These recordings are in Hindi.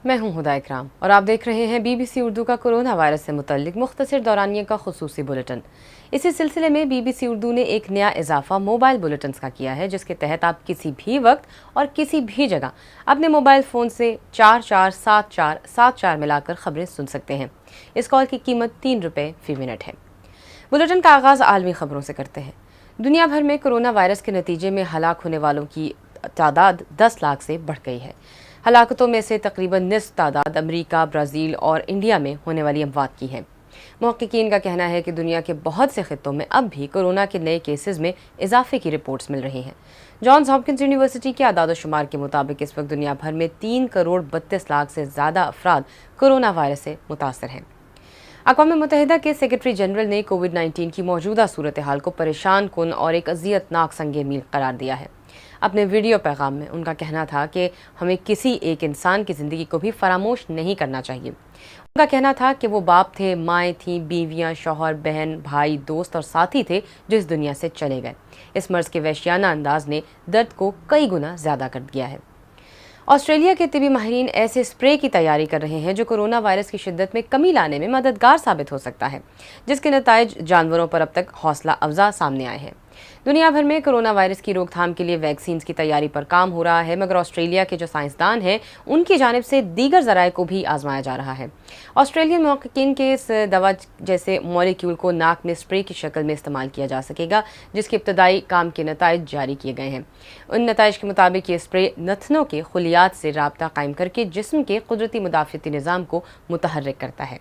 मैं हूं हुदा इकराम और आप देख रहे हैं बीबीसी उर्दू का कोरोना वायरस से मुतल्लिक मुख्तसर दौरानिये का खुसूसी बुलेटिन। इसी सिलसिले में बीबीसी उर्दू ने एक नया इजाफा मोबाइल बुलेटिन का किया है, जिसके तहत आप किसी भी वक्त और किसी भी जगह अपने मोबाइल फ़ोन से 447474 मिलाकर खबरें सुन सकते हैं। इस कॉल की कीमत 3 रुपये फ़ी मिनट है। बुलेटिन का आगाज़ आलमी खबरों से करते हैं। दुनिया भर में कोरोना वायरस के नतीजे में हलाक होने वालों की तादाद 10 लाख से बढ़ गई है। हलाकतों में से तकरीबन निस्फ तादाद अमेरिका, ब्राज़ील और इंडिया में होने वाली अमवात की है। मुहक्किकीन का कहना है कि दुनिया के बहुत से खित्तों में अब भी कोरोना के नए केसेस में इजाफे की रिपोर्ट्स मिल रही हैं। जॉन्स हॉपकिंस यूनिवर्सिटी के आदाद शुमार के मुताबिक इस वक्त दुनिया भर में 3 करोड़ 32 लाख से ज़्यादा अफराद कोरोना वायरस से मुतासर हैं। अक़वाम मुत्तहिदा के सेक्रेटरी जनरल ने कोविड-19 की मौजूदा सूरत हाल को परेशान कुन और एक अज़ियतनाक संग मील करार दिया है। अपने वीडियो पैगाम में उनका कहना था कि हमें किसी एक इंसान की ज़िंदगी को भी फरामोश नहीं करना चाहिए। उनका कहना था कि वो बाप थे, माएँ थीं, बीवियाँ, शौहर, बहन, भाई, दोस्त और साथी थे जो इस दुनिया से चले गए। इस मर्ज़ के वहशियाना अंदाज ने दर्द को कई गुना ज़्यादा कर दिया है। ऑस्ट्रेलिया के तिबी माहिरीन ऐसे स्प्रे की तैयारी कर रहे हैं जो कोरोना वायरस की शिद्दत में कमी लाने में मददगार साबित हो सकता है, जिसके नताइज जानवरों पर अब तक हौसला अफजा सामने आए हैं। दुनिया भर में कोरोना वायरस की रोकथाम के लिए वैक्सीन की तैयारी पर काम हो रहा है, मगर ऑस्ट्रेलिया के जो साइंसदान हैं उनकी जानिब से दीगर ज़राए को भी आजमाया जा रहा है। ऑस्ट्रेलियन मुहक्किकीन के इस दवा जैसे मॉलिक्यूल को नाक में स्प्रे की शक्ल में इस्तेमाल किया जा सकेगा, जिसके इब्तदाई काम के नताइज जारी किए गए हैं। उन नताइज के मुताबिक ये स्प्रे नथनों के खुलियात से राब्ता कायम करके जिस्म के कुदरती मुदाफ़ती निज़ाम को मुतहर्रिक करता है।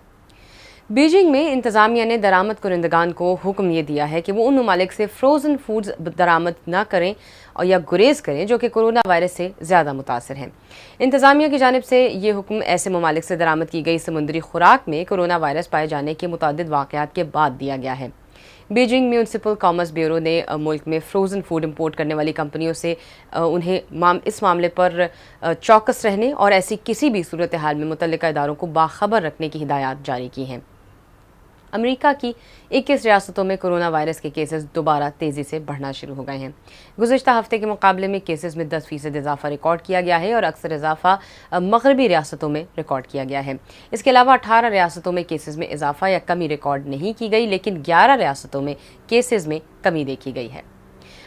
बीजिंग में इंतज़ामिया ने दरामद कुरिंदगान को हुक्म ये दिया है कि वो उन ममालिक से फ्रोज़न फूड्स दरामद न करें और या गुरेज करें जो कि कोरोना वायरस से ज़्यादा मुतासर हैं। इंतज़ामिया की जानिब से ये हुक्म ऐसे ममालिक से दरामद की गई समुद्री खुराक में कोरोना वायरस पाए जाने के मुतअद्दिद वाक़यात के बाद दिया गया है। बीजिंग म्यूनसिपल कॉमर्स ब्यूरो ने मुल्क में फ्रोज़न फूड इंपोर्ट करने वाली कंपनियों से उन्हें इस मामले पर चौकस रहने और ऐसी किसी भी सूरत हाल में मुतल्लिका इदारों को बाखबर रखने की हिदायत जारी की हैं। अमेरिका की 21 रियासतों में कोरोना वायरस के केसेस दोबारा तेज़ी से बढ़ना शुरू हो गए हैं। गुज़िश्ता हफ्ते के मुकाबले में केसेस में 10% इजाफा रिकॉर्ड किया गया है और अक्सर इजाफा मगरबी रियासतों में रिकॉर्ड किया गया है। इसके अलावा 18 रियासतों में केसेस में इजाफा या कमी रिकॉर्ड नहीं की गई, लेकिन 11 रियासतों में केसेस में कमी देखी गई है।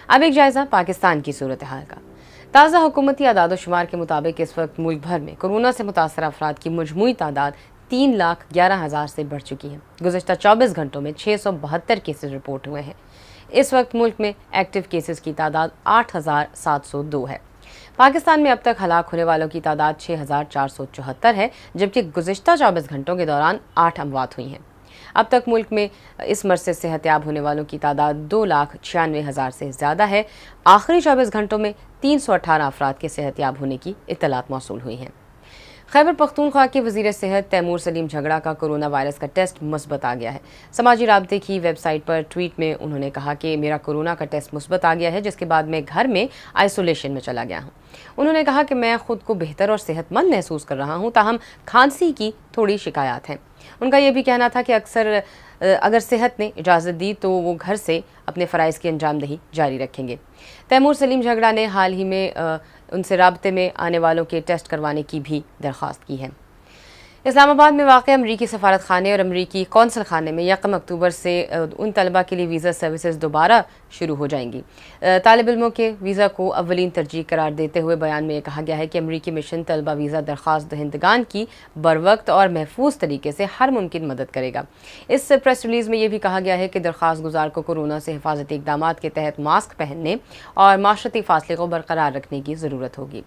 अब एक जायज़ा पाकिस्तान की सूरत हाल का। ताज़ा हुकूमती आदाद शुमार के मुताबिक इस वक्त मुल्क भर में कोरोना से मुतासर अफराद की मजमूई तादाद 3,11,000 से बढ़ चुकी है। गुज़िश्ता 24 घंटों में 672 केसेस रिपोर्ट हुए हैं। इस वक्त मुल्क में एक्टिव केसेस की तादाद 8,702 है। पाकिस्तान में अब तक हलाक होने वालों की तादाद 6,474 है, जबकि गुज़िश्ता 24 घंटों के दौरान 8 अमवात हुई हैं। अब तक मुल्क में इस मर्ज़ से सेहतयाब होने वालों की तादाद 2,96,000 से ज़्यादा है। आखिरी 24 घंटों में 318 अफराद के सेहतयाब होने की इत्तलात मौसूल हुई हैं। खैबर पख्तूनख्वा के वज़ीर सेहत तैमूर सलीम झगड़ा का कोरोना वायरस का टेस्ट मुस्बत आ गया है। समाजी राब्ते की वेबसाइट पर ट्वीट में उन्होंने कहा कि मेरा कोरोना का टेस्ट मुस्बत आ गया है, जिसके बाद मैं घर में आइसोलेशन में चला गया हूँ। उन्होंने कहा कि मैं खुद को बेहतर और सेहतमंद महसूस कर रहा हूँ, ताहम खांसी की थोड़ी शिकायत हैं। उनका यह भी कहना था कि अगर सेहत ने इजाज़त दी तो वो घर से अपने फ़राइज़ की अंजामदही जारी रखेंगे। तैमूर सलीम झगड़ा ने हाल ही में उनसे राब्ते में आने वालों के टेस्ट करवाने की भी दरख्वास्त की है। इस्लामाबाद में वाक़ अमरीकी सफारत खाने और अमरीकी कौंसल खाने में 1 अक्टूबर से उन तलबा के लिए वीज़ा सर्विसेज दोबारा शुरू हो जाएंगी। तालिब इल्मों के वीज़ा को अव्वलीन तरजीह करार देते हुए बयान में यह कहा गया है कि अमरीकी मिशन तलबा वीज़ा दरख्वास्त दहिंदगान की बरवक्त और महफूज तरीके से हर मुमकिन मदद करेगा। इस प्रेस रिलीज़ में यह भी कहा गया है कि दरख्वास्त गुजार को कोरोना से हिफाजती इक़दामात के तहत मास्क पहनने और माशरती फासले को बरकरार रखने की ज़रूरत होगी।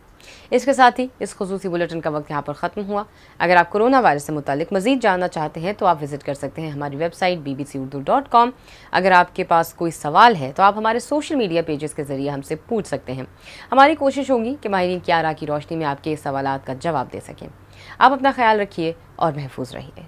इसके साथ ही इस खुसूसी बुलेटिन का वक्त यहाँ पर ख़त्म हुआ। अगर आप कोरोना वायरस से मुतालिक मज़ीद जानना चाहते हैं तो आप विज़िट कर सकते हैं हमारी वेबसाइट bbcurdu.com। अगर आपके पास कोई सवाल है तो आप हमारे सोशल मीडिया पेजेस के ज़रिए हमसे पूछ सकते हैं। हमारी कोशिश होगी कि माहिरीन की आरा की रोशनी में आपके इस सवालात का जवाब दे सकें। आप अपना ख्याल रखिए और महफूज रहिए।